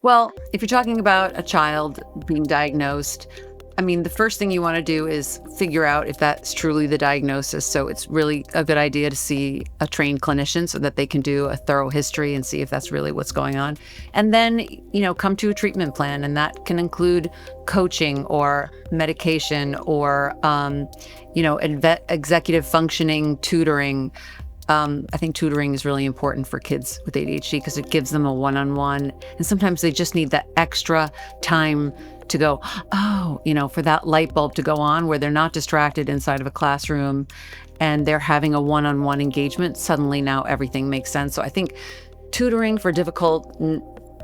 Well, if you're talking about a child being diagnosed, I mean, the first thing you want to do is figure out if that's truly the diagnosis. So it's really a good idea to see a trained clinician so that they can do a thorough history and see if that's really what's going on. And then, come to a treatment plan. And that can include coaching or medication or, executive functioning, tutoring. I think tutoring is really important for kids with ADHD because it gives them a one-on-one. And sometimes they just need that extra time to go, for that light bulb to go on where they're not distracted inside of a classroom and they're having a one-on-one engagement. Suddenly now everything makes sense. So I think tutoring for difficult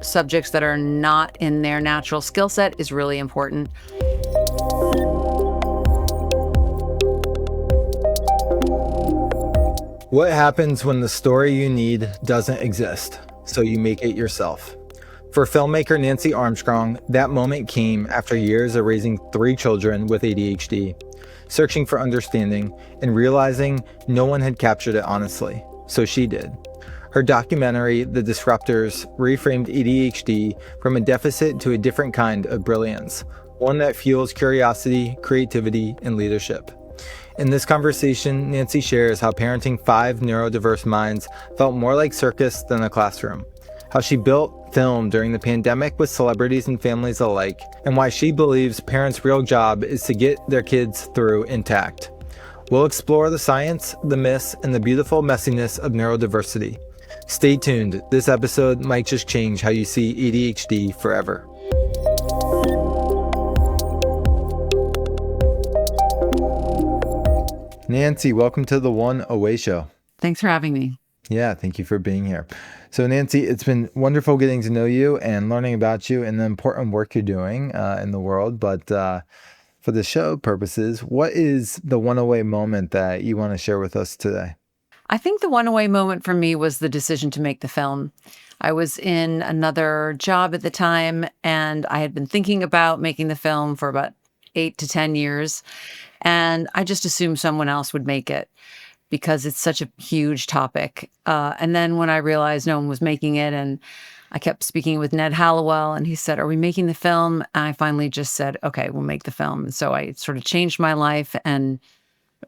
subjects that are not in their natural skill set is really important. What happens when the story you need doesn't exist, so you make it yourself? For filmmaker Nancy Armstrong, that moment came after years of raising 3 children with ADHD, searching for understanding, and realizing no one had captured it honestly, so she did. Her documentary, The Disruptors, reframed ADHD from a deficit to a different kind of brilliance, one that fuels curiosity, creativity, and leadership. In this conversation, Nancy shares how parenting 5 neurodiverse minds felt more like circus than a classroom, how she built film during the pandemic with celebrities and families alike, and why she believes parents' real job is to get their kids through intact. We'll explore the science, the myths, and the beautiful messiness of neurodiversity. Stay tuned. This episode might just change how you see ADHD forever. Nancy, welcome to the One Away Show. Thanks for having me. Yeah, thank you for being here. So Nancy, it's been wonderful getting to know you and learning about you and the important work you're doing in the world. But for the show purposes, what is the one away moment that you want to share with us today? I think the one away moment for me was the decision to make the film. I was in another job at the time, and I had been thinking about making the film for about 8 to 10 years. And I just assumed someone else would make it because it's such a huge topic. And then when I realized no one was making it, and I kept speaking with Ned Hallowell, and he said, "Are we making the film?" And I finally just said, "Okay, we'll make the film." And so I sort of changed my life and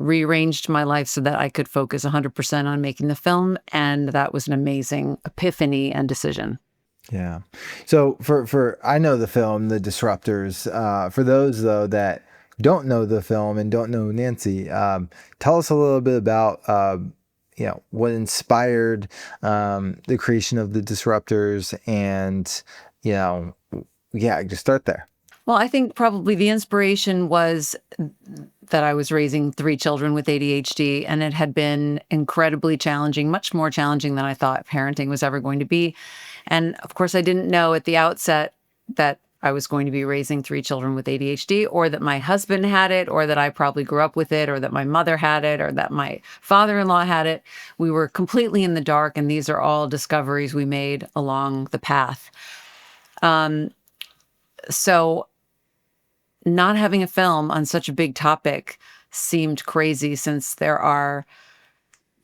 rearranged my life so that I could focus 100% on making the film. And that was an amazing epiphany and decision. Yeah. So for I know the film, The Disruptors. For those though that don't know the film and don't know Nancy, tell us a little bit about what inspired the creation of The Disruptors, and just start there. Well, I think probably the inspiration was that I was raising 3 children with ADHD, and it had been incredibly challenging, much more challenging than I thought parenting was ever going to be. And of course, I didn't know at the outset that I was going to be raising 3 children with ADHD, or that my husband had it, or that I probably grew up with it, or that my mother had it, or that my father-in-law had it. We were completely in the dark, and these are all discoveries we made along the path. So not having a film on such a big topic seemed crazy, since there are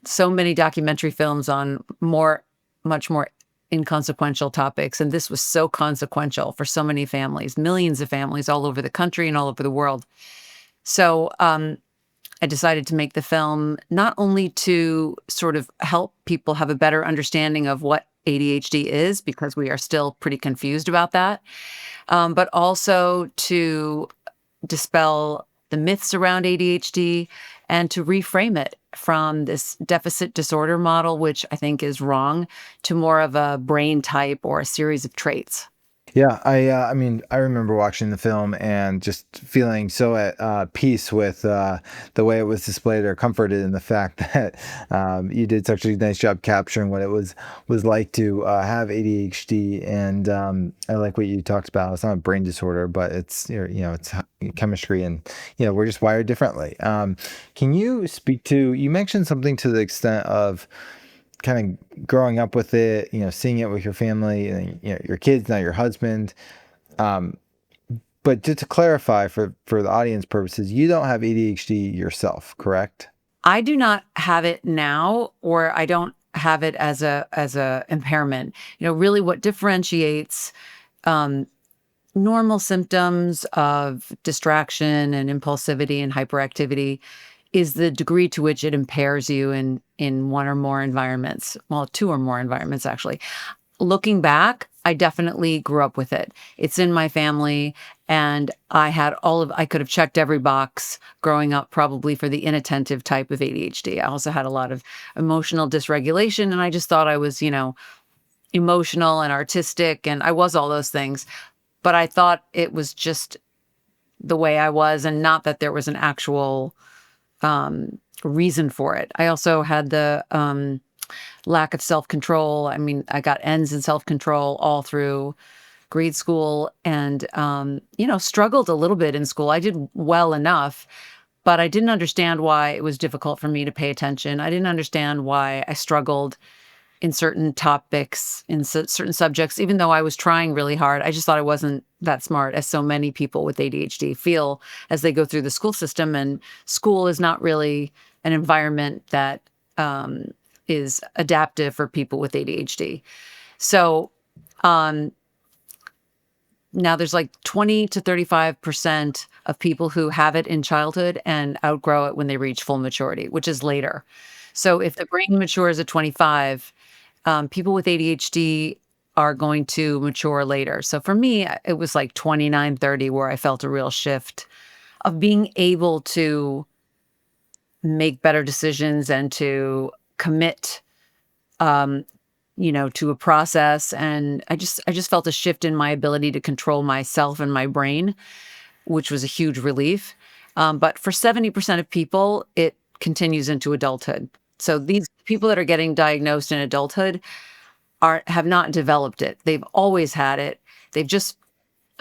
so many documentary films on much more inconsequential topics. And this was so consequential for so many families, millions of families all over the country and all over the world. So I decided to make the film not only to sort of help people have a better understanding of what ADHD is, because we are still pretty confused about that, but also to dispel the myths around ADHD and to reframe it from this deficit disorder model, which I think is wrong, to more of a brain type or a series of traits. Yeah, I remember watching the film and just feeling so at peace with the way it was displayed, or comforted in the fact that you did such a nice job capturing what it was like to have ADHD. And I like what you talked about. It's not a brain disorder, but it's it's chemistry, and we're just wired differently. Can you speak to? You mentioned something to the extent of kind of growing up with it, seeing it with your family and your kids, now your husband. But just to clarify for the audience purposes, you don't have ADHD yourself, correct? I do not have it now, or I don't have it as a impairment. Really what differentiates normal symptoms of distraction and impulsivity and hyperactivity is the degree to which it impairs you in one or more environments. Well, two or more environments, actually. Looking back, I definitely grew up with it. It's in my family, and I could have checked every box growing up, probably for the inattentive type of ADHD. I also had a lot of emotional dysregulation, and I just thought I was, emotional and artistic, and I was all those things. But I thought it was just the way I was, and not that there was an actual reason for it. I also had the lack of self-control. I mean, I got N's in self-control all through grade school, and struggled a little bit in school. I did well enough, but I didn't understand why it was difficult for me to pay attention. I didn't understand why I struggled in certain topics, in certain subjects, even though I was trying really hard. I just thought I wasn't that smart, as so many people with ADHD feel as they go through the school system. And school is not really an environment that is adaptive for people with ADHD. So now there's like 20 to 35% of people who have it in childhood and outgrow it when they reach full maturity, which is later. So if the brain matures at 25, people with ADHD are going to mature later. So for me, it was like 29, 30 where I felt a real shift of being able to make better decisions and to commit, to a process. And I just felt a shift in my ability to control myself and my brain, which was a huge relief. But for 70% of people, it continues into adulthood. So these people that are getting diagnosed in adulthood have not developed it. They've always had it. They've just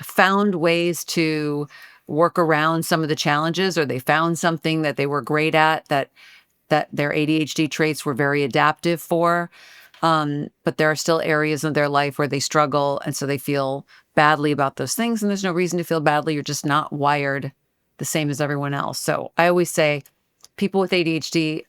found ways to work around some of the challenges, or they found something that they were great at, that their ADHD traits were very adaptive for. But there are still areas of their life where they struggle, and so they feel badly about those things. And there's no reason to feel badly. You're just not wired the same as everyone else. So I always say people with ADHD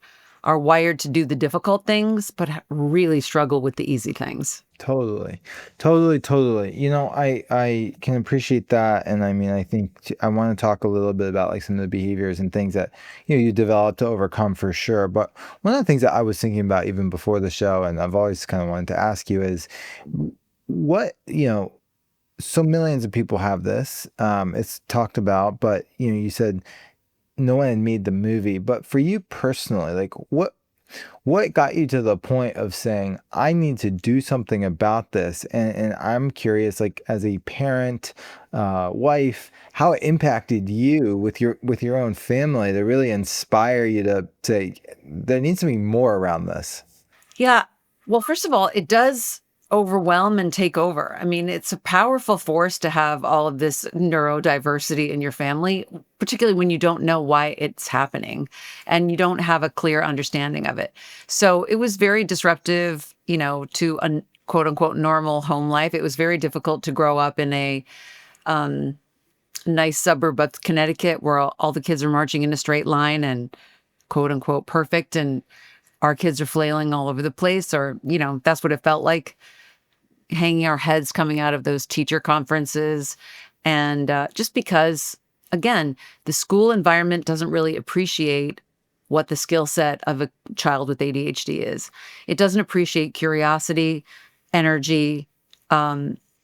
are wired to do the difficult things, but really struggle with the easy things. Totally. Totally, totally. I can appreciate that. And I mean, I think I want to talk a little bit about like some of the behaviors and things that, you develop to overcome for sure. But one of the things that I was thinking about even before the show, and I've always kind of wanted to ask you is what, so millions of people have this. It's talked about, but you said no one had made the movie. But for you personally, like what got you to the point of saying, I need to do something about this? And I'm curious, like as a parent, wife, how it impacted you with your own family to really inspire you to say, there needs to be more around this. Yeah. Well, first of all, it does overwhelm and take over. I mean, it's a powerful force to have all of this neurodiversity in your family, particularly when you don't know why it's happening and you don't have a clear understanding of it. So it was very disruptive, to a quote unquote normal home life. It was very difficult to grow up in a nice suburb of Connecticut where all the kids are marching in a straight line and quote unquote perfect. And our kids are flailing all over the place, or, that's what it felt like, hanging our heads coming out of those teacher conferences. And just because, again, the school environment doesn't really appreciate what the skill set of a child with ADHD is. It doesn't appreciate curiosity, energy,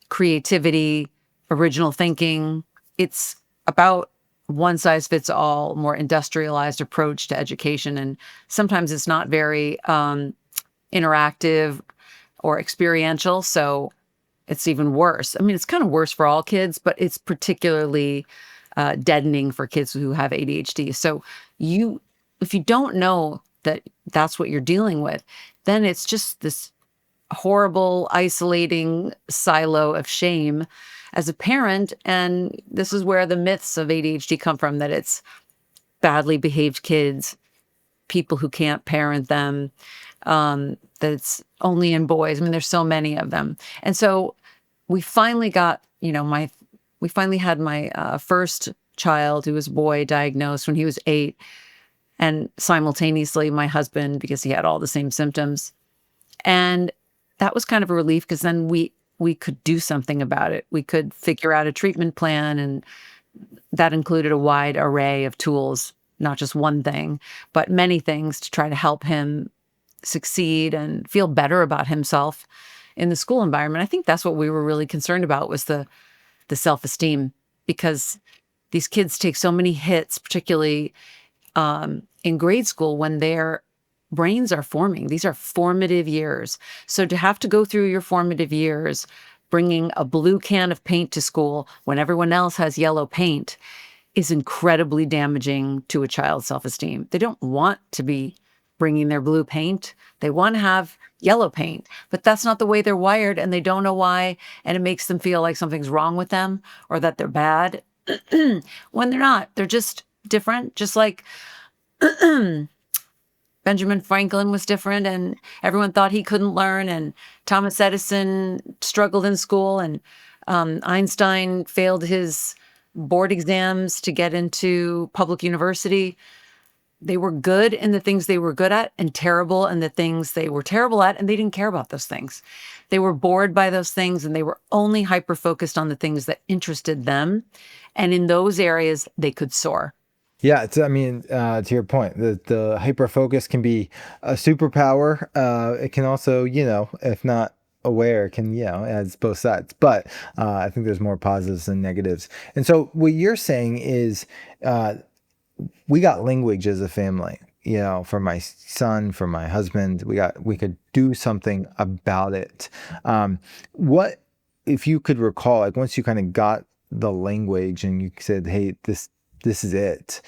creativity, original thinking. It's about one size fits all, more industrialized approach to education. And sometimes it's not very interactive or experiential. So it's even worse. I mean, it's kind of worse for all kids, but it's particularly deadening for kids who have ADHD. So if you don't know that that's what you're dealing with, then it's just this horrible, isolating silo of shame as a parent. And this is where the myths of ADHD come from, that it's badly behaved kids, people who can't parent them, that it's only in boys. I mean, there's so many of them. And so we finally got, we finally had my first child, who was a boy, diagnosed when he was 8. And simultaneously my husband, because he had all the same symptoms. And that was kind of a relief, because then we we could do something about it. We could figure out a treatment plan, and that included a wide array of tools, not just one thing, but many things to try to help him succeed and feel better about himself in the school environment. I think that's what we were really concerned about, was the self-esteem, because these kids take so many hits, particularly in grade school when their brains are forming. These are formative years. So to have to go through your formative years bringing a blue can of paint to school when everyone else has yellow paint is incredibly damaging to a child's self-esteem. They don't want to be bringing their blue paint. They want to have yellow paint, but that's not the way they're wired, and they don't know why. And it makes them feel like something's wrong with them or that they're bad when they're not. They're just different, just like Benjamin Franklin was different and everyone thought he couldn't learn, and Thomas Edison struggled in school, and Einstein failed his board exams to get into public university. They were good in the things they were good at and terrible in the things they were terrible at, and they didn't care about those things. They were bored by those things, and they were only hyper-focused on the things that interested them. And in those areas, they could soar. Yeah, to your point, the hyper focus can be a superpower. It can also, if not aware, can, it has both sides. But I think there's more positives than negatives. And so what you're saying is we got language as a family. For my son, for my husband, we could do something about it. What, if you could recall, like once you kind of got the language and you said, hey, this is it.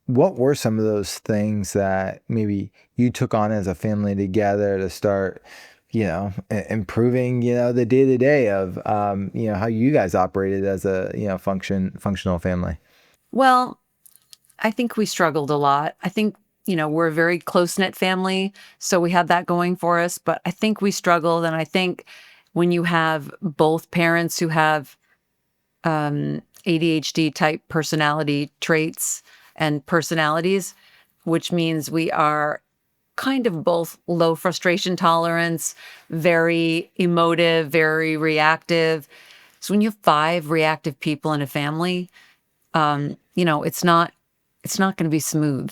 What were some of those things that maybe you took on as a family together to start, improving, the day to day of, how you guys operated as a, functional family? Well, I think we struggled a lot. I think, we're a very close-knit family, so we had that going for us, but I think we struggled. And I think when you have both parents who have ADHD type personality traits and personalities, which means we are kind of both low frustration tolerance, very emotive, very reactive. So when you have 5 reactive people in a family, it's not going to be smooth.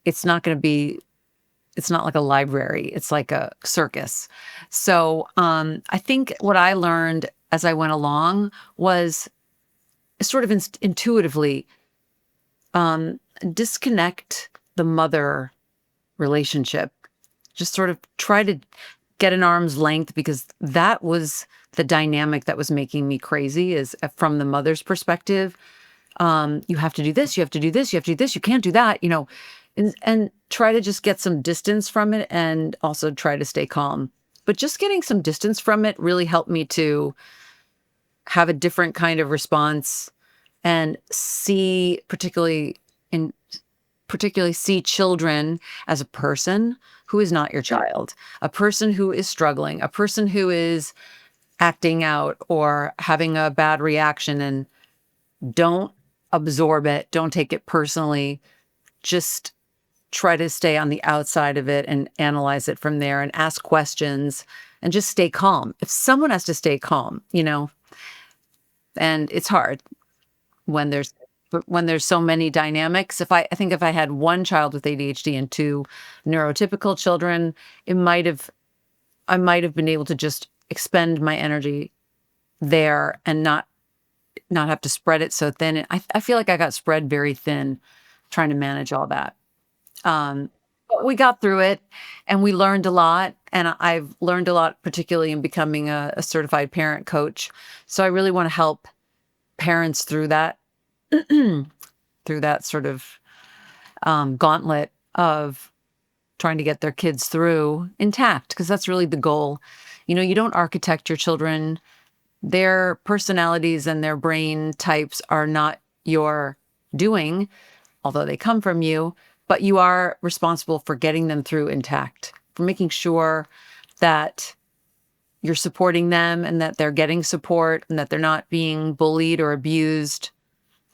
It's not like a library. It's like a circus. So I think what I learned as I went along was sort of intuitively disconnect the mother relationship. Just sort of try to get an arm's length, because that was the dynamic that was making me crazy, is from the mother's perspective. You have to do this, you have to do this, you have to do this, you can't do that, and try to just get some distance from it, and also try to stay calm. But just getting some distance from it really helped me to have a different kind of response and particularly see children as a person who is not your child, a person who is struggling, a person who is acting out or having a bad reaction, and don't absorb it. Don't take it personally. Just try to stay on the outside of it and analyze it from there and ask questions and just stay calm. If someone has to stay calm, and it's hard when there's so many dynamics. I think if I had one child with ADHD and 2 neurotypical children, I might have been able to just expend my energy there and not have to spread it so thin. I feel like I got spread very thin trying to manage all that. But we got through it, and we learned a lot. And I've learned a lot, particularly in becoming a certified parent coach. So I really want to help parents through that, through that sort of gauntlet of trying to get their kids through intact, because that's really the goal. You don't architect your children. Their personalities and their brain types are not your doing, although they come from you, but you are responsible for getting them through intact, for making sure that you're supporting them and that they're getting support and that they're not being bullied or abused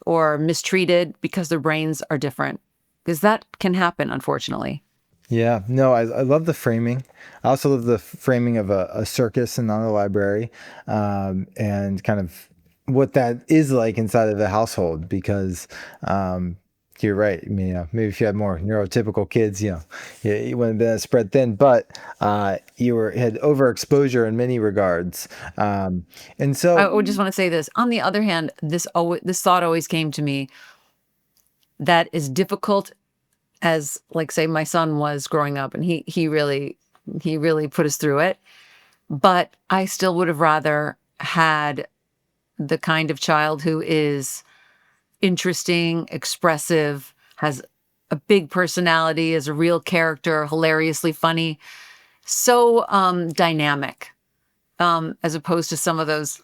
or mistreated because their brains are different, because that can happen, unfortunately. Yeah, no, I love the framing. I also love the framing of a circus and not a library, and kind of what that is like inside of the household. Because you're right. I mean, maybe if you had more neurotypical kids, you wouldn't have been as spread thin. But you had overexposure in many regards, and so I would just want to say this. On the other hand, this thought always came to me that as difficult as, like, say, my son was growing up, and he really put us through it. But I still would have rather had the kind of child who is interesting, expressive, has a big personality, is a real character, hilariously funny, so dynamic, as opposed to some of those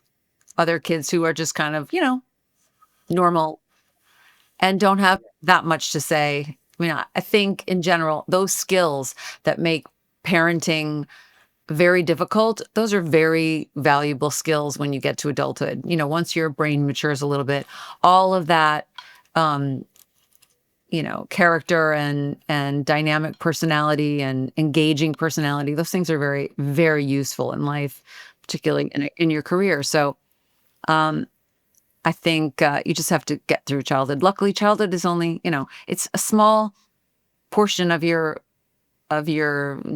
other kids who are just kind of, normal and don't have that much to say. I mean, I think in general, those skills that make parenting very difficult, those are very valuable skills when you get to adulthood. Once your brain matures a little bit, all of that, um, character and dynamic personality and engaging personality, those things are very, very useful in life, particularly in your career. So, um, I think you just have to get through childhood. Luckily, childhood is only, it's a small portion of your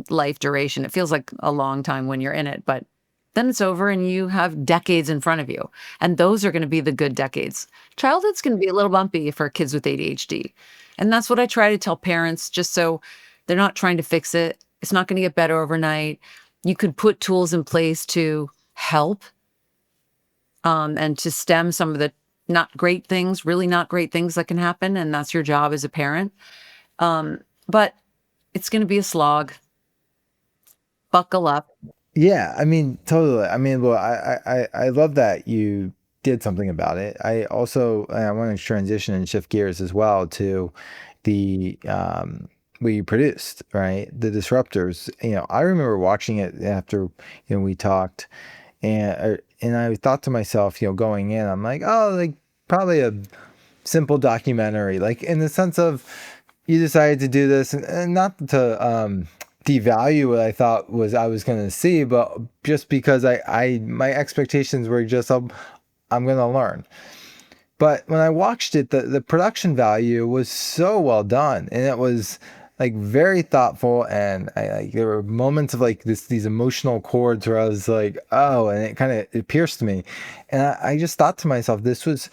life duration. It feels like a long time when you're in it, but then it's over and you have decades in front of you. And those are going to be the good decades. Childhood's going to be a little bumpy for kids with ADHD. And that's what I try to tell parents, just so they're not trying to fix it. It's not going to get better overnight. You could put tools in place to help, and to stem some of the not great things, really not great things that can happen. And that's your job as a parent. But it's going to be a slog. Buckle up. yeah, I mean, totally. I mean, well, I love that you did something about it. I want to transition and shift gears as well to the we produced, right? The Disruptors. I remember watching it after we talked, and I thought to myself, going in, I'm like, oh, like probably a simple documentary, like in the sense of you decided to do this, and not to devalue what I thought I was going to see, but just because my expectations were just, I'm going to learn. But when I watched it, the production value was so well done, and it was like very thoughtful, and there were moments of like these emotional chords where I was like, oh, and it pierced me, and I just thought to myself, this was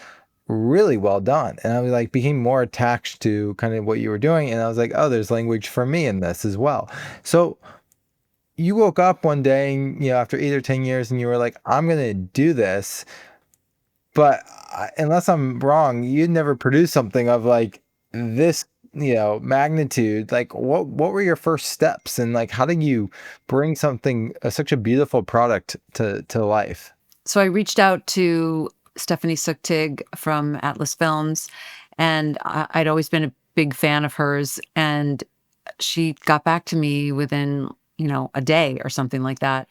really well done, and I was like became more attached to kind of what you were doing, and I was like, oh, there's language for me in this as well. So you woke up one day, and, after 8 or 10 years, and you were like, I'm gonna do this. But unless I'm wrong, you'd never produced something of like this, magnitude. Like, what were your first steps, and like, how did you bring something such a beautiful product to life? So I reached out to Stephanie Suktig from Atlas Films, and I'd always been a big fan of hers. And she got back to me within, a day or something like that.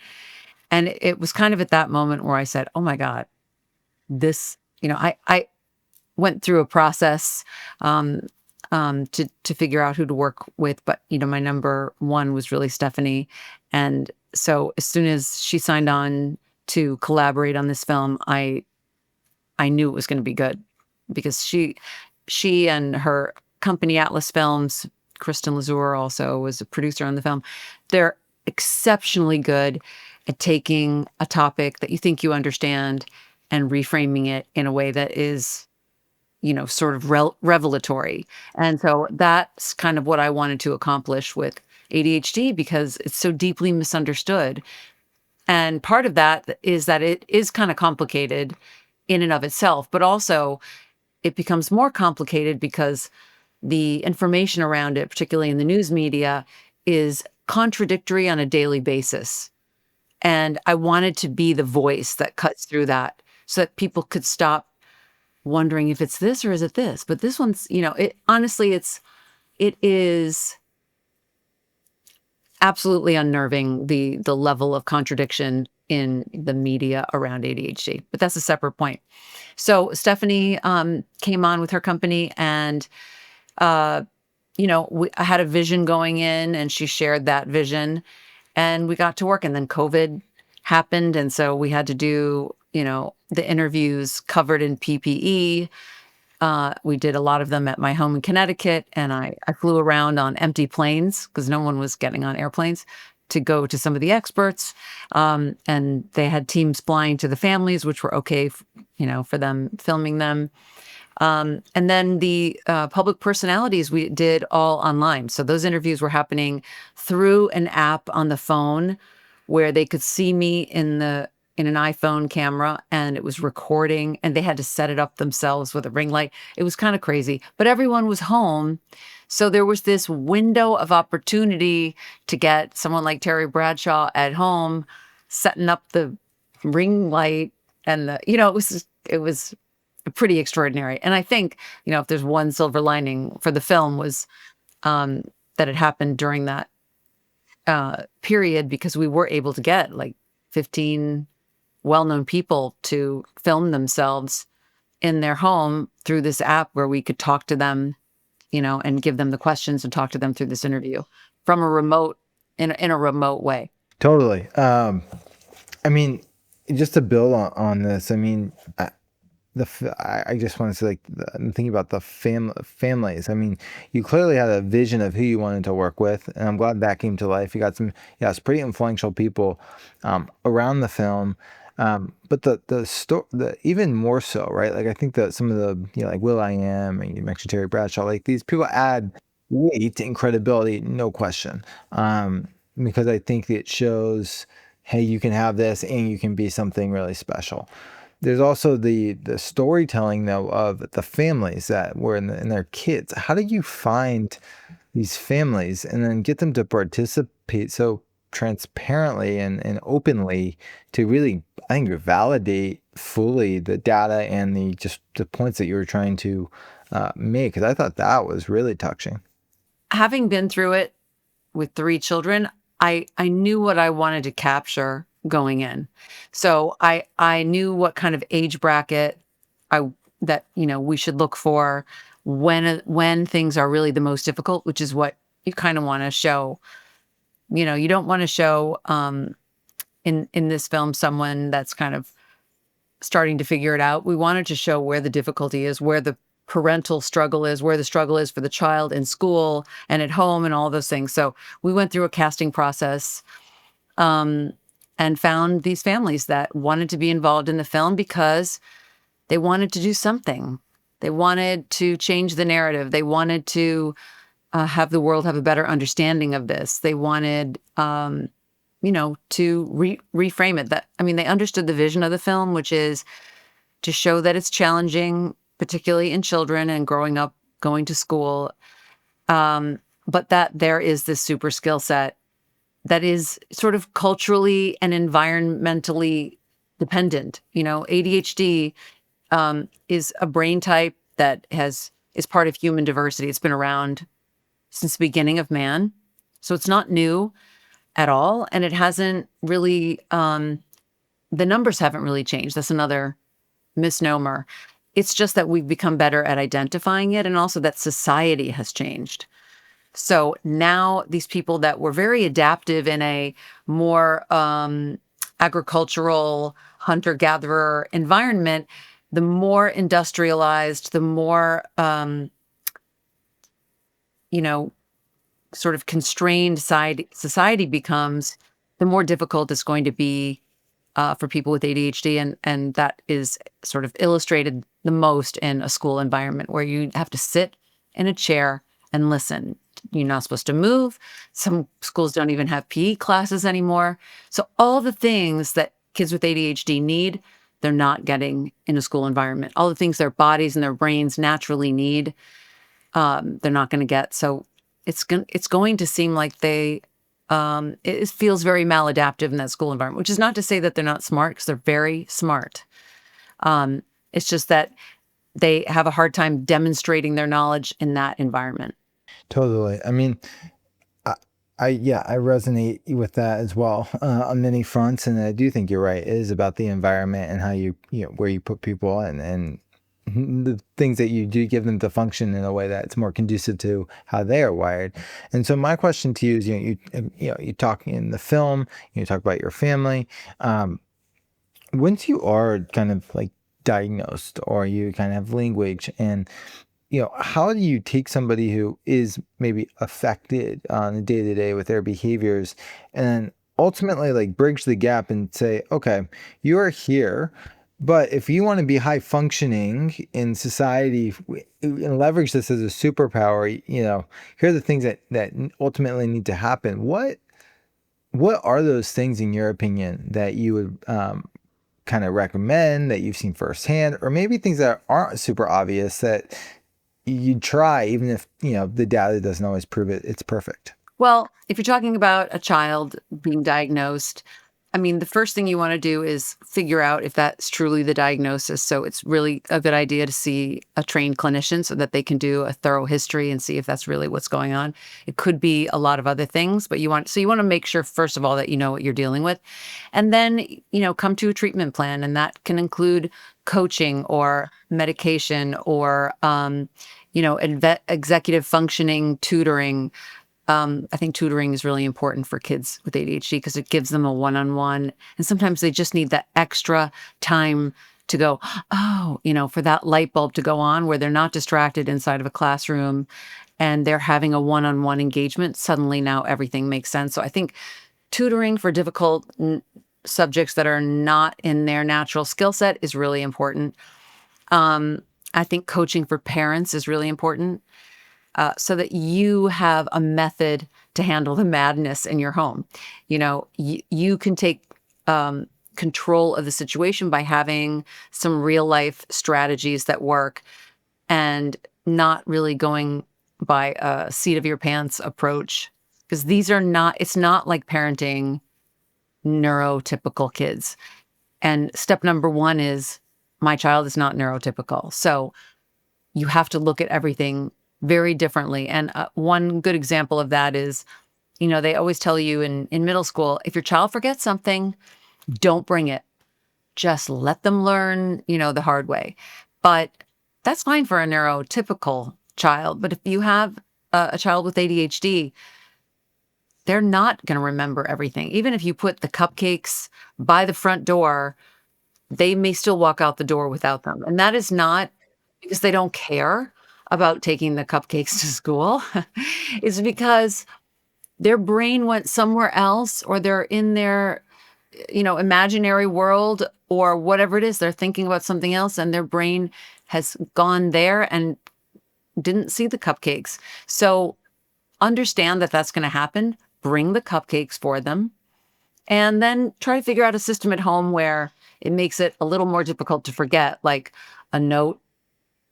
And it was kind of at that moment where I said, oh my God, this, I went through a process, to figure out who to work with. But, my number one was really Stephanie. And so as soon as she signed on to collaborate on this film, I knew it was going to be good, because she and her company Atlas Films, Kristen Lazur also was a producer on the film. They're exceptionally good at taking a topic that you think you understand and reframing it in a way that is, sort of revelatory. And so that's kind of what I wanted to accomplish with ADHD, because it's so deeply misunderstood. And part of that is that it is kind of complicated in and of itself, but also it becomes more complicated because the information around it, particularly in the news media, is contradictory on a daily basis. And I wanted to be the voice that cuts through that, so that people could stop wondering if it's this or is it this. But this one's, it honestly, it is absolutely unnerving, the level of contradiction in the media around ADHD. But that's a separate point. So Stephanie came on with her company, and I had a vision going in, and she shared that vision, and we got to work. And then COVID happened, and so we had to do, the interviews covered in PPE. We did a lot of them at my home in Connecticut, and I flew around on empty planes because no one was getting on airplanes to go to some of the experts. And they had teams flying to the families, which were okay, for them filming them. And then the public personalities we did all online. So those interviews were happening through an app on the phone where they could see me in an iPhone camera, and it was recording, and they had to set it up themselves with a ring light. It was kind of crazy, but everyone was home. So there was this window of opportunity to get someone like Terry Bradshaw at home setting up the ring light, and it was pretty extraordinary. And I think, if there's one silver lining for the film was that it happened during that period, because we were able to get like 15 well-known people to film themselves in their home through this app where we could talk to them, and give them the questions and talk to them through this interview from a remote in a remote way. Totally. I mean, just to build on this, I mean, I just want to say, like, I'm thinking about the families. I mean, you clearly had a vision of who you wanted to work with, and I'm glad that came to life. You got some, yeah, it's pretty influential people around the film. But the story, even more so, right? Like, I think that some of the, like Will I Am, and you mentioned Terry Bradshaw, like these people add weight and credibility, no question. Because I think it shows, hey, you can have this and you can be something really special. There's also the storytelling, though, of the families that were in their kids. How do you find these families and then get them to participate so transparently and openly to really, I think, validate fully the data and the points that you were trying to make? Because I thought that was really touching. Having been through it with 3 children, I knew what I wanted to capture going in. So I knew what kind of age bracket I that, we should look for when things are really the most difficult, which is what you kind of want to show. You don't want to show in this film someone that's kind of starting to figure it out. We wanted to show where the difficulty is, where the parental struggle is, where the struggle is for the child in school and at home and all those things. So we went through a casting process, and found these families that wanted to be involved in the film because they wanted to do something. They wanted to change the narrative. They wanted to have the world have a better understanding of this. They wanted, to reframe it. They understood the vision of the film, which is to show that it's challenging, particularly in children and growing up, going to school, but that there is this super skill set that is sort of culturally and environmentally dependent. ADHD is a brain type that is part of human diversity. It's been around since the beginning of man, so it's not new at all, and it hasn't really. The numbers haven't really changed. That's another misnomer. It's just that we've become better at identifying it, and also that society has changed. So now these people that were very adaptive in a more agricultural hunter-gatherer environment, the more industrialized, the more sort of constrained society becomes, the more difficult it's going to be for people with ADHD, and that is sort of illustrated the most in a school environment where you have to sit in a chair and listen. You're not supposed to move. Some schools don't even have PE classes anymore. So all the things that kids with ADHD need, they're not getting in a school environment. All the things their bodies and their brains naturally need, they're not going to get. So it's going to seem like it feels very maladaptive in that school environment, which is not to say that they're not smart, because they're very smart. It's just that they have a hard time demonstrating their knowledge in that environment. Totally. I mean, I resonate with that as well on many fronts, and I do think you're right. It is about the environment and how where you put people, and the things that you do give them to function in a way that's more conducive to how they are wired. And so my question to you is, you talk in the film, you talk about your family. Once you are kind of like diagnosed or you kind of have language, and how do you take somebody who is maybe affected on a day-to-day with their behaviors and then ultimately like bridge the gap and say, okay, you are here, but if you want to be high functioning in society and leverage this as a superpower, here are the things that ultimately need to happen. What are those things in your opinion that you would kind of recommend, that you've seen firsthand, or maybe things that aren't super obvious that you try, even if, the data doesn't always prove it's perfect? Well, if you're talking about a child being diagnosed, I mean, the first thing you want to do is figure out if that's truly the diagnosis. So it's really a good idea to see a trained clinician so that they can do a thorough history and see if that's really what's going on. It could be a lot of other things, but you want to make sure, first of all, that you know what you're dealing with. And then, come to a treatment plan. And that can include coaching or medication or, executive functioning, tutoring. I think tutoring is really important for kids with ADHD because it gives them a one-on-one. And sometimes they just need that extra time to go, oh, for that light bulb to go on where they're not distracted inside of a classroom and they're having a one-on-one engagement. Suddenly now everything makes sense. So I think tutoring for difficult subjects that are not in their natural skill set is really important. I think coaching for parents is really important. So that you have a method to handle the madness in your home. You can take control of the situation by having some real life strategies that work and not really going by a seat of your pants approach. Because it's not like parenting neurotypical kids. And step number one is my child is not neurotypical. So you have to look at everything very differently. And one good example of that is, they always tell you in middle school, if your child forgets something, don't bring it. Just let them learn, the hard way. But that's fine for a neurotypical child. But if you have a child with ADHD, they're not going to remember everything. Even if you put the cupcakes by the front door, they may still walk out the door without them. And that is not because they don't care about taking the cupcakes to school. It's because their brain went somewhere else, or they're in their, imaginary world, or whatever it is. They're thinking about something else and their brain has gone there and didn't see the cupcakes. So understand that that's going to happen. Bring the cupcakes for them. And then try to figure out a system at home where it makes it a little more difficult to forget, like a note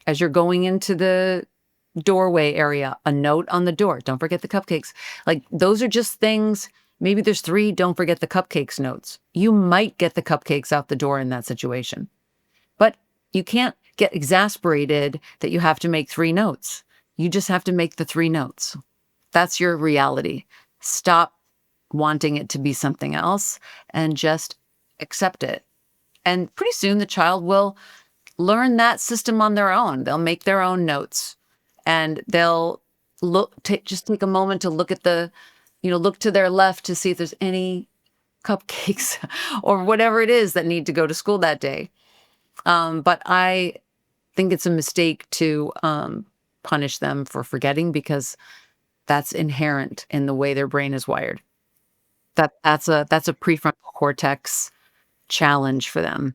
as you're going into the doorway area, a note on the door. Don't forget the cupcakes. Like those are just things. Maybe there's 3 don't forget the cupcakes notes. You might get the cupcakes out the door in that situation. But you can't get exasperated that you have to make 3 notes. You just have to make the 3 notes. That's your reality. Stop wanting it to be something else and just accept it. And pretty soon the child will learn that system on their own. They'll make their own notes and they'll just take a moment to look at look to their left to see if there's any cupcakes or whatever it is that need to go to school that day. But I think it's a mistake to punish them for forgetting because that's inherent in the way their brain is wired. That's a prefrontal cortex challenge for them.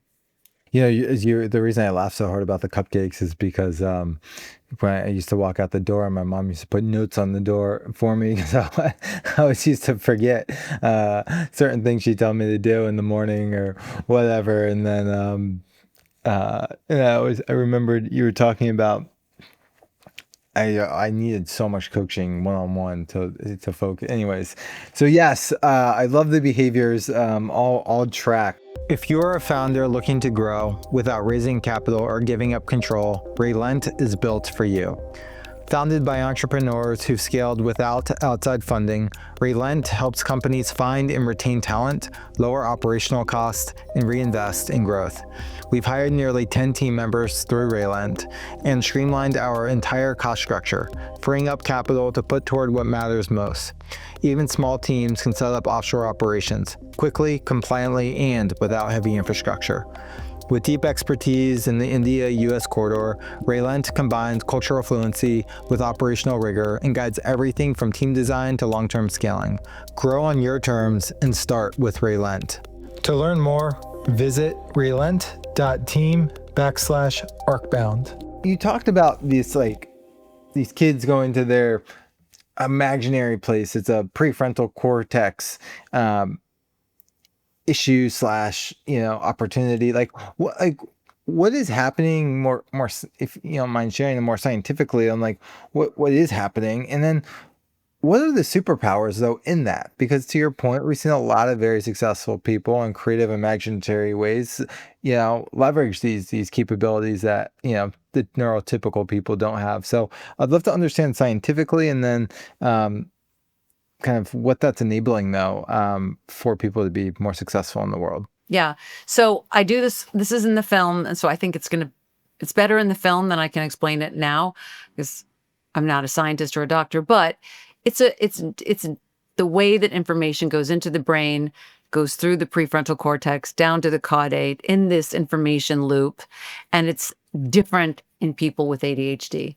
The reason I laugh so hard about the cupcakes is because when I used to walk out the door, my mom used to put notes on the door for me because I always used to forget certain things she'd tell me to do in the morning or whatever. And then I remembered you were talking about I needed so much coaching one-on-one to focus. Anyways, so yes, I love the behaviors, all track. If you're a founder looking to grow without raising capital or giving up control, Relent is built for you. Founded by entrepreneurs who've scaled without outside funding, Relent helps companies find and retain talent, lower operational costs, and reinvest in growth. We've hired nearly 10 team members through Relent and streamlined our entire cost structure, freeing up capital to put toward what matters most. Even small teams can set up offshore operations quickly, compliantly, and without heavy infrastructure. With deep expertise in the India-US corridor, Relent combines cultural fluency with operational rigor and guides everything from team design to long-term scaling. Grow on your terms and start with Relent. To learn more, visit relent.team/arcbound. You talked about these kids going to their imaginary place. It's a prefrontal cortex issue / opportunity. What is happening more, if you don't mind sharing more scientifically on what is happening, and then what are the superpowers though in that? Because to your point, we've seen a lot of very successful people in creative imaginary ways leverage these capabilities that the neurotypical people don't have. So I'd love to understand scientifically, and then kind of what that's enabling though, for people to be more successful in the world. Yeah. So I do this. This is in the film, and so I think it's better in the film than I can explain it now, because I'm not a scientist or a doctor. But it's the way that information goes into the brain, goes through the prefrontal cortex down to the caudate in this information loop, and it's different in people with ADHD.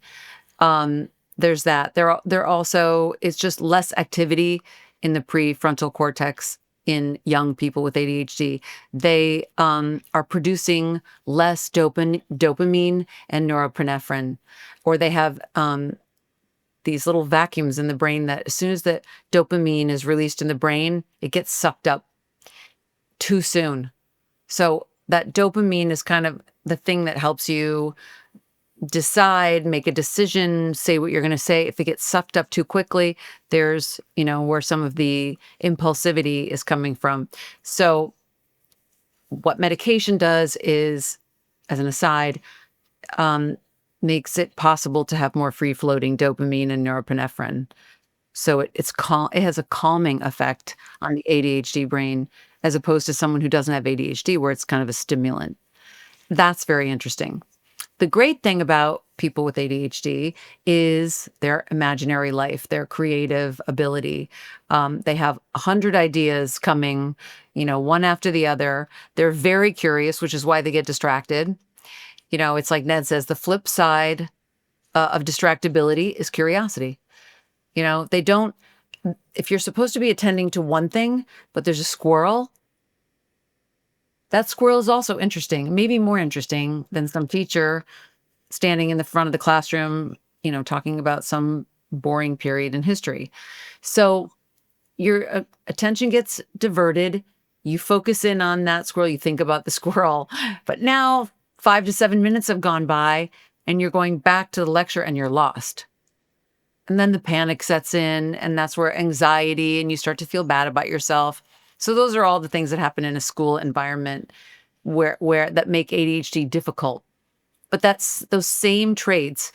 There's that. There also is just less activity in the prefrontal cortex in young people with ADHD. They are producing less dopamine and norepinephrine, or they have these little vacuums in the brain that as soon as the dopamine is released in the brain, it gets sucked up too soon. So that dopamine is kind of the thing that helps you decide, make a decision, say what you're going to say. If it gets sucked up too quickly, there's, where some of the impulsivity is coming from. So what medication does is, as an aside, makes it possible to have more free-floating dopamine and norepinephrine. So it has a calming effect on the ADHD brain, as opposed to someone who doesn't have ADHD, where it's kind of a stimulant. That's very interesting. The great thing about people with ADHD is their imaginary life, their creative ability. They have 100 ideas coming, one after the other. They're very curious, which is why they get distracted. It's like Ned says, the flip side of distractibility is curiosity. They don't, if you're supposed to be attending to one thing, but there's a squirrel, that squirrel is also interesting, maybe more interesting than some teacher standing in the front of the classroom, talking about some boring period in history. So your attention gets diverted. You focus in on that squirrel. You think about the squirrel. But now 5 to 7 minutes have gone by and you're going back to the lecture and you're lost. And then the panic sets in, and that's where anxiety, and you start to feel bad about yourself. So those are all the things that happen in a school environment where that make ADHD difficult. But that's those same traits,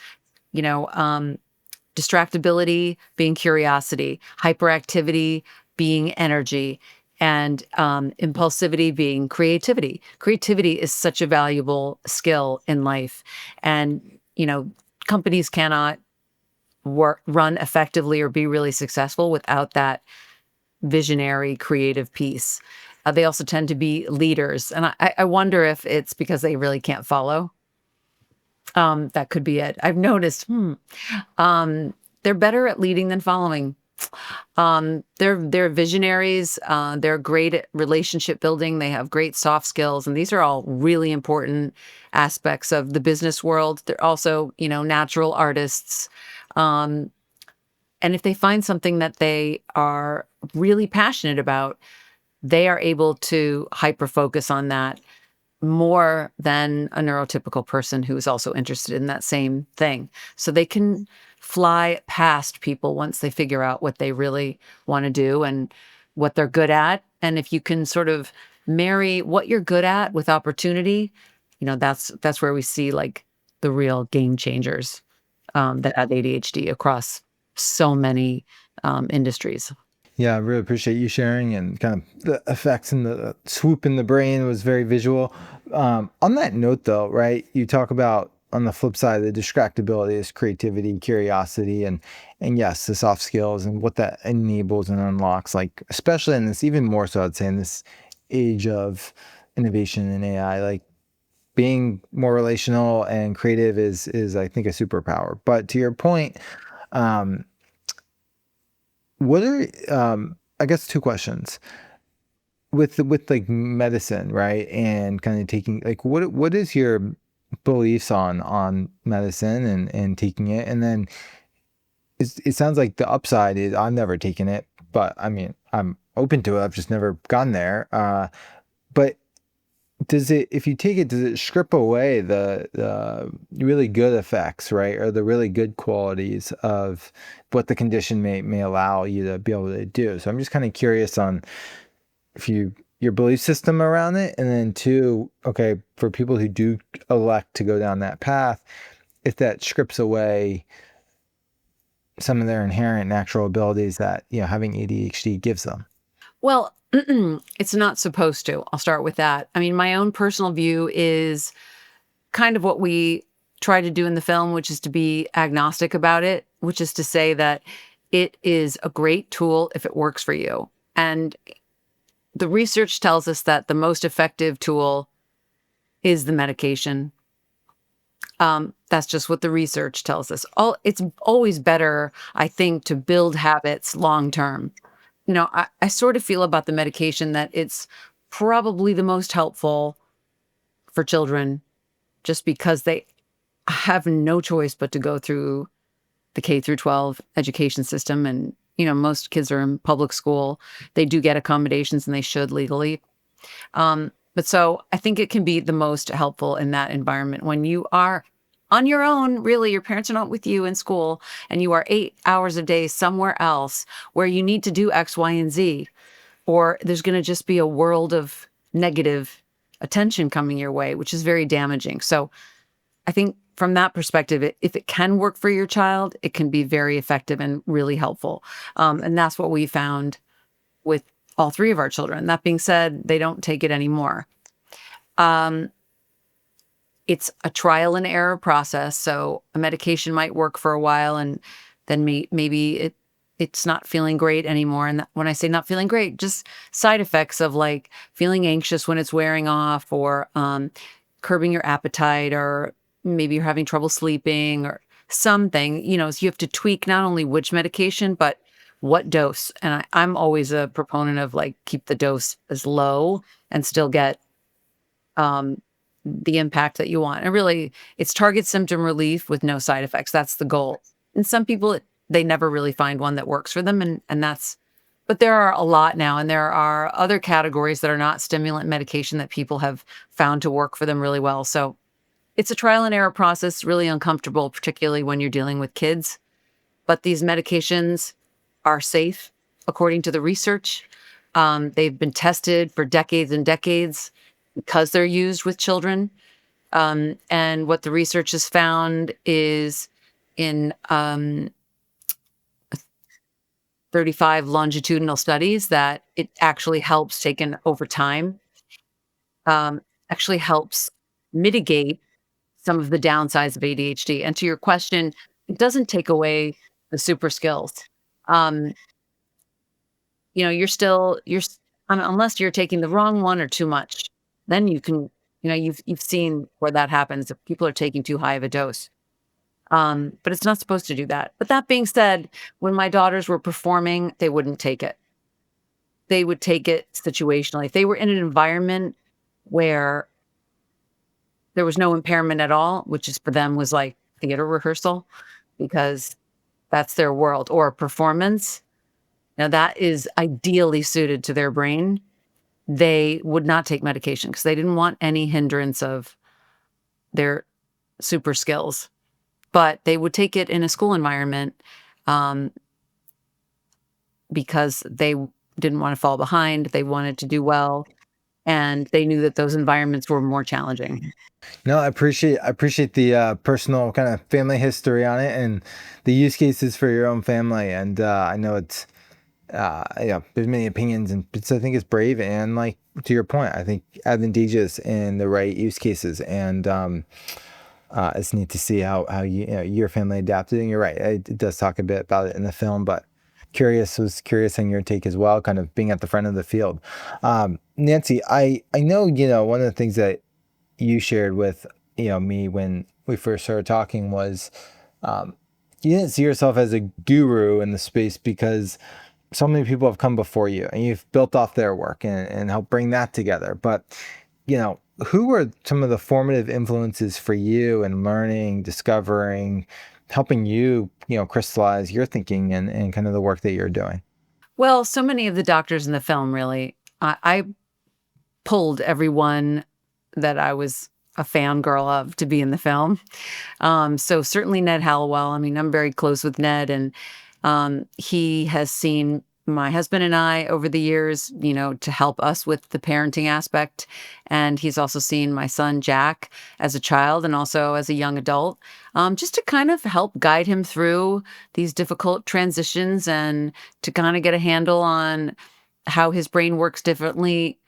distractibility being curiosity, hyperactivity being energy, and impulsivity being creativity. Creativity is such a valuable skill in life. And, companies cannot run effectively or be really successful without that visionary, creative piece. They also tend to be leaders. And I wonder if it's because they really can't follow. That could be it. I've noticed they're better at leading than following. They're visionaries. They're great at relationship building. They have great soft skills. And these are all really important aspects of the business world. They're also, natural artists. And if they find something that they are really passionate about, they are able to hyper-focus on that more than a neurotypical person who is also interested in that same thing. So they can fly past people once they figure out what they really want to do and what they're good at. And if you can sort of marry what you're good at with opportunity, that's where we see the real game changers. that have ADHD across so many industries. Yeah, I really appreciate you sharing, and kind of the effects and the swoop in the brain was very visual. On that note, though, right? You talk about on the flip side, the distractibility is creativity, curiosity, and yes, the soft skills and what that enables and unlocks. Like especially in this, even more so, I'd say in this age of innovation and AI, like being more relational and creative is I think a superpower. But to your point, um, what are I guess two questions with like medicine, right? And kind of taking like what is your beliefs on medicine and taking it? And then it sounds like the upside is I've never taken it, but I mean I'm open to it. I've just never gone there. But does it, if you take it, does it strip away the really good effects, right? Or the really good qualities of what the condition may allow you to be able to do? So I'm just kind of curious on if your belief system around it, and then two, okay, for people who do elect to go down that path, if that strips away some of their inherent natural abilities that, you know, having ADHD gives them. Well, it's not supposed to. I'll start with that. I mean, my own personal view is kind of what we try to do in the film, which is to be agnostic about it, which is to say that it is a great tool if it works for you. And the research tells us that the most effective tool is the medication. That's just what the research tells us. It's always better, I think, to build habits long term. I sort of feel about the medication that it's probably the most helpful for children just because they have no choice but to go through the K through 12 education system. And, most kids are in public school. They do get accommodations and they should legally. But so I think it can be the most helpful in that environment when you are on your own, really, your parents are not with you in school, and you are 8 hours a day somewhere else where you need to do X, Y, and Z, or there's going to just be a world of negative attention coming your way, which is very damaging. So I think from that perspective, if it can work for your child, it can be very effective and really helpful. And that's what we found with all three of our children. That being said, they don't take it anymore. Um, it's a trial and error process. So a medication might work for a while, and then maybe it's not feeling great anymore. And when I say not feeling great, just side effects of like feeling anxious when it's wearing off, or curbing your appetite, or maybe you're having trouble sleeping or something. So you have to tweak not only which medication, but what dose. And I'm always a proponent of like keep the dose as low and still get the impact that you want. And really, it's target symptom relief with no side effects. That's the goal. And some people, they never really find one that works for them. And that's, but there are a lot now. And there are other categories that are not stimulant medication that people have found to work for them really well. So it's a trial and error process, really uncomfortable, particularly when you're dealing with kids. But these medications are safe, according to the research. They've been tested for decades and decades because they're used with children. And what the research has found is in 35 longitudinal studies that it actually helps, taken over time, actually helps mitigate some of the downsides of ADHD. And to your question, it doesn't take away the super skills. Um, unless you're taking the wrong one or too much, then you can, you've seen where that happens if people are taking too high of a dose. But it's not supposed to do that. But that being said, when my daughters were performing, they wouldn't take it. They would take it situationally. If they were in an environment where there was no impairment at all, which is for them was like theater rehearsal, because that's their world, or a performance. Now that is ideally suited to their brain. They would not take medication because they didn't want any hindrance of their super skills. But they would take it in a school environment because they didn't want to fall behind. They wanted to do well. and they knew that those environments were more challenging. No, I appreciate the personal kind of family history on it and the use cases for your own family. And I know it's yeah, there's many opinions, and it's, I think it's brave and, like, to your point, I think advantageous in the right use cases. And it's neat to see how your family adapted. And you're right, it does talk a bit about it in the film, but curious on your take as well, kind of being at the front of the field. Nancy, I know, one of the things that you shared with me when we first started talking was, um, you didn't see yourself as a guru in the space because so many people have come before you and you've built off their work and helped bring that together. But who were some of the formative influences for you in learning, discovering, helping you crystallize your thinking and kind of the work that you're doing? Well, so many of the doctors in the film really, I pulled everyone that I was a fangirl of to be in the film. So certainly Ned Hallowell. I mean, I'm very close with Ned, and he has seen my husband and I over the years, to help us with the parenting aspect. And he's also seen my son Jack as a child and also as a young adult, just to kind of help guide him through these difficult transitions and to kind of get a handle on how his brain works differently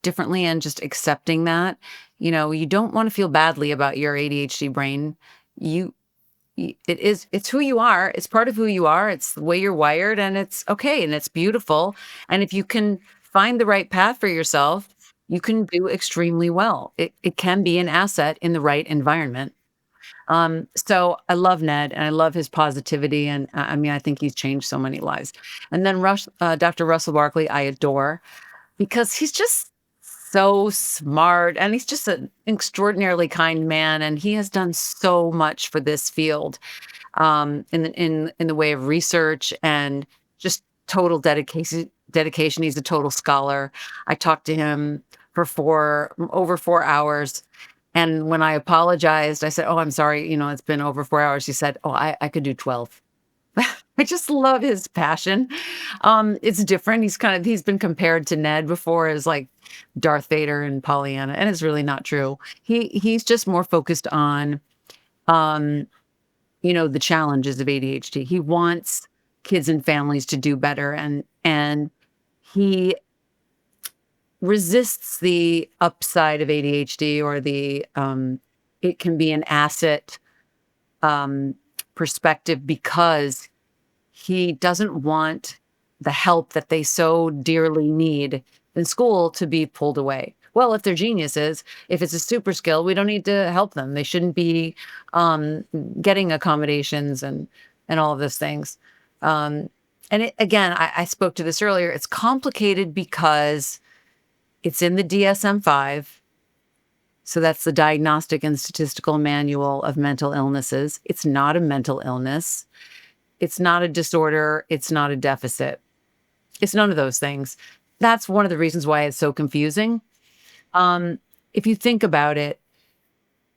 and just accepting that. You don't want to feel badly about your ADHD brain. You it's who you are. It's part of who you are. It's the way you're wired, and it's okay and it's beautiful. And if you can find the right path for yourself, you can do extremely well. It can be an asset in the right environment. So I love Ned and I love his positivity. And I mean, I think he's changed so many lives. And then Dr. Russell Barkley, I adore because he's just so smart and he's just an extraordinarily kind man. And he has done so much for this field, in the way of research and just total dedication. He's a total scholar. I talked to him for over 4 hours. And when I apologized, I said, "Oh, I'm sorry. It's been over 4 hours." He said, "Oh, I could do 12." I just love his passion. It's different. He's been compared to Ned before as like Darth Vader and Pollyanna, and it's really not true. He's just more focused on um, the challenges of ADHD. He wants kids and families to do better, and he resists the upside of ADHD or the it can be an asset um, perspective because he doesn't want the help that they so dearly need in school to be pulled away. Well, if they're geniuses, if it's a super skill, we don't need to help them. They shouldn't be um, getting accommodations and all of those things. Um, and again, I spoke to this earlier. It's complicated because it's in the DSM-5. So that's the Diagnostic and Statistical Manual of Mental Illnesses. It's not a mental illness. It's not a disorder. It's not a deficit. It's none of those things. That's one of the reasons why it's so confusing. Um, if you think about it,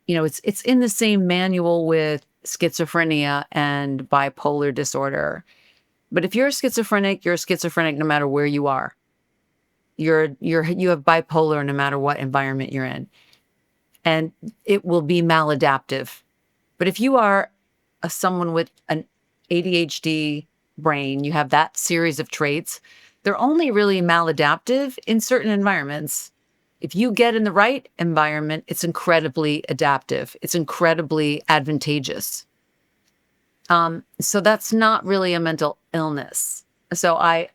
it's in the same manual with schizophrenia and bipolar disorder. But if you're a schizophrenic, you're a schizophrenic no matter where you are. You have bipolar no matter what environment you're in, and it will be maladaptive. But if you are someone with an ADHD brain, you have that series of traits, they're only really maladaptive in certain environments. If you get in the right environment, it's incredibly adaptive. It's incredibly advantageous. So that's not really a mental illness. So I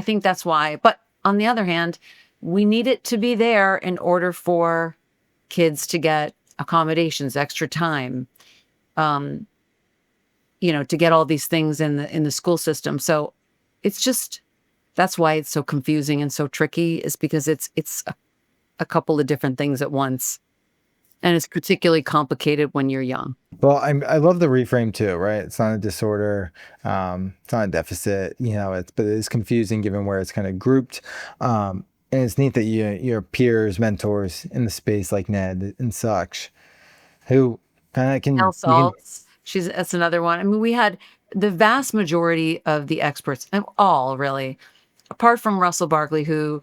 think that's why. But on the other hand, we need it to be there in order for kids to get accommodations, extra time, um, to get all these things in the school system. So it's just that's why it's so confusing and so tricky, is because it's a couple of different things at once. And it's particularly complicated when you're young. Well, I love the reframe too, right? It's not a disorder, it's not a deficit, but it is confusing given where it's kind of grouped. And it's neat that your peers, mentors in the space like Ned and such, who kind of can Mel you can Saltz, that's another one. I mean, we had the vast majority of the experts, and all really, apart from Russell Barkley, who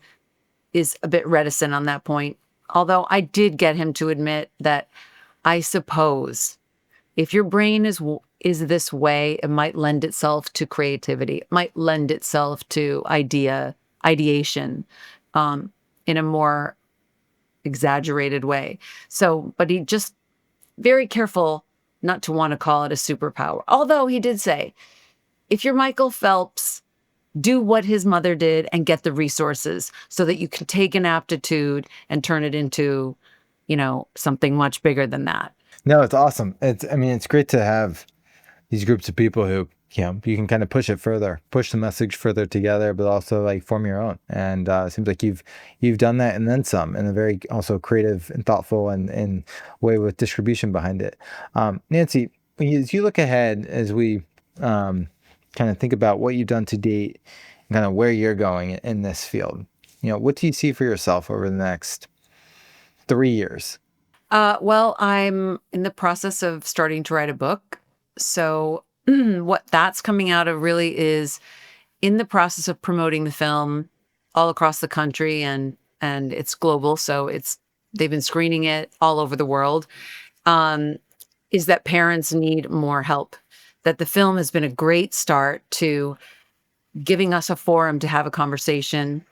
is a bit reticent on that point. Although I did get him to admit that I suppose if your brain is this way, it might lend itself to creativity. It might lend itself to ideation um, in a more exaggerated way. So, but he just very careful not to want to call it a superpower. Although he did say, if you're Michael Phelps, do what his mother did and get the resources so that you can take an aptitude and turn it into, something much bigger than that. No, it's awesome. It's great to have these groups of people who, you can kind of push it further, push the message further together, but also like form your own. And it seems like you've done that and then some in a very also creative and thoughtful and way with distribution behind it. Nancy, as you look ahead, as we kind of think about what you've done to date and kind of where you're going in this field, what do you see for yourself over the next 3 years? Well, I'm in the process of starting to write a book. So what that's coming out of really is in the process of promoting the film all across the country, and it's global. So they've been screening it all over the world. Um, is that parents need more help. That the film has been a great start to giving us a forum to have a conversation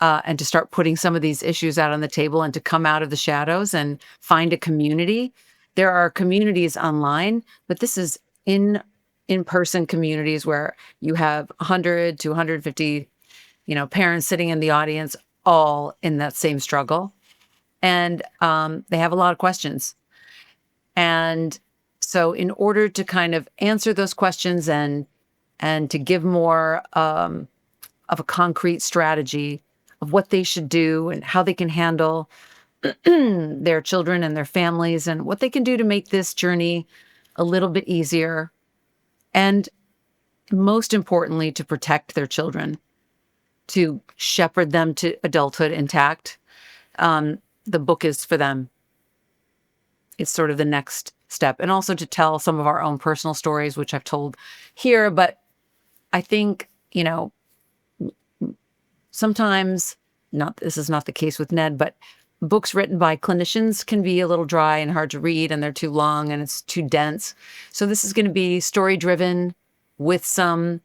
and to start putting some of these issues out on the table and to come out of the shadows and find a community. There are communities online, but this is in-person communities where you have 100 to 150, parents sitting in the audience, all in that same struggle. And they have a lot of questions. And so in order to kind of answer those questions and to give more of a concrete strategy of what they should do and how they can handle their children and their families and what they can do to make this journey a little bit easier. And most importantly, to protect their children, to shepherd them to adulthood intact. The book is for them. It's sort of the next step. And also to tell some of our own personal stories, which I've told here. But I think, sometimes, this is not the case with Ned, but books written by clinicians can be a little dry and hard to read, and they're too long and it's too dense. So this is going to be story driven with some,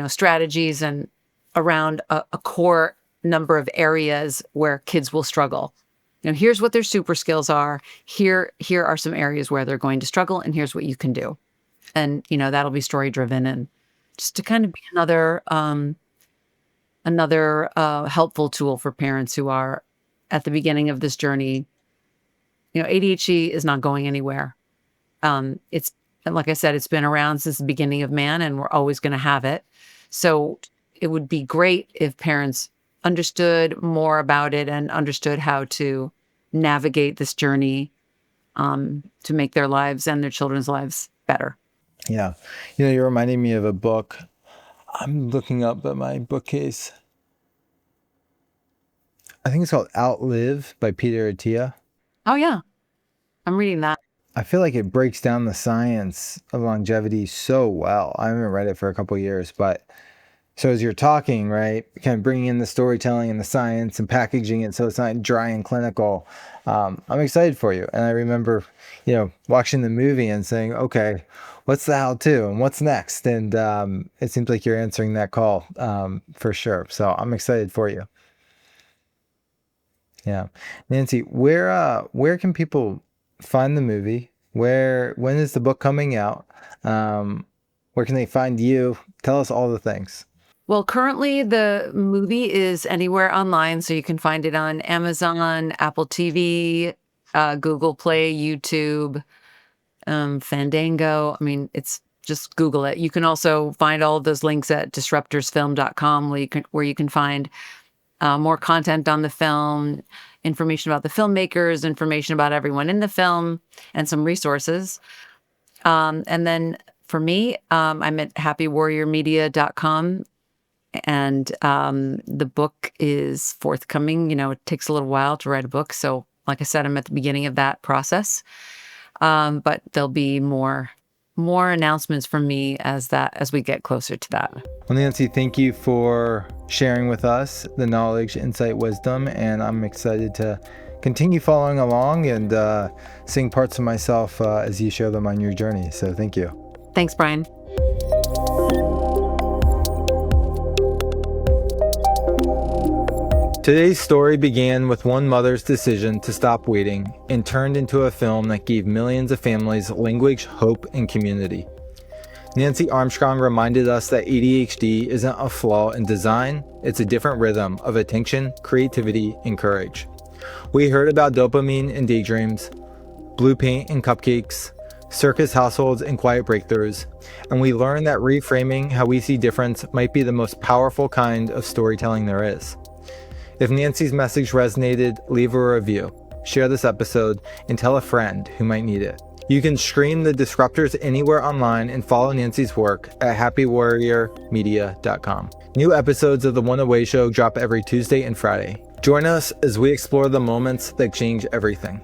strategies and around a core number of areas where kids will struggle. Here's what their super skills are. Here are some areas where they're going to struggle, and here's what you can do. And, that'll be story driven, and just to kind of be another helpful tool for parents who are at the beginning of this journey. ADHD is not going anywhere. It's, like I said, it's been around since the beginning of man, and we're always going to have it. So it would be great if parents understood more about it and understood how to navigate this journey to make their lives and their children's lives better. Yeah. You're reminding me of a book. I'm looking up at my bookcase. I think it's called Outlive by Peter Attia. Oh, yeah. I'm reading that. I feel like it breaks down the science of longevity so well. I haven't read it for a couple of years, but so as you're talking, right, kind of bringing in the storytelling and the science and packaging it so it's not dry and clinical. I'm excited for you. And I remember, watching the movie and saying, okay, what's the how-to and what's next? And it seems like you're answering that call for sure. So I'm excited for you. Yeah. Nancy, where can people find the movie? When is the book coming out? Where can they find you? Tell us all the things. Well, currently the movie is anywhere online, so you can find it on Amazon, Apple TV, Google Play, YouTube, Fandango. It's just Google it. You can also find all of those links at disruptorsfilm.com where you can find more content on the film, information about the filmmakers, information about everyone in the film, and some resources. And then for me, I'm at happywarriormedia.com. And the book is forthcoming. It takes a little while to write a book. So like I said, I'm at the beginning of that process. But there'll be more more announcements from me as we get closer to that. Well, Nancy, thank you for sharing with us the knowledge, insight, wisdom, and I'm excited to continue following along and seeing parts of myself as you show them on your journey. So thank you. Thanks, Brian. Today's story began with one mother's decision to stop waiting and turned into a film that gave millions of families language, hope, and community. Nancy Armstrong reminded us that ADHD isn't a flaw in design, it's a different rhythm of attention, creativity, and courage. We heard about dopamine and daydreams, blue paint and cupcakes, circus households and quiet breakthroughs, and we learned that reframing how we see difference might be the most powerful kind of storytelling there is. If Nancy's message resonated, leave a review, share this episode, and tell a friend who might need it. You can stream The Disruptors anywhere online and follow Nancy's work at happywarriormedia.com. New episodes of The One Away Show drop every Tuesday and Friday. Join us as we explore the moments that change everything.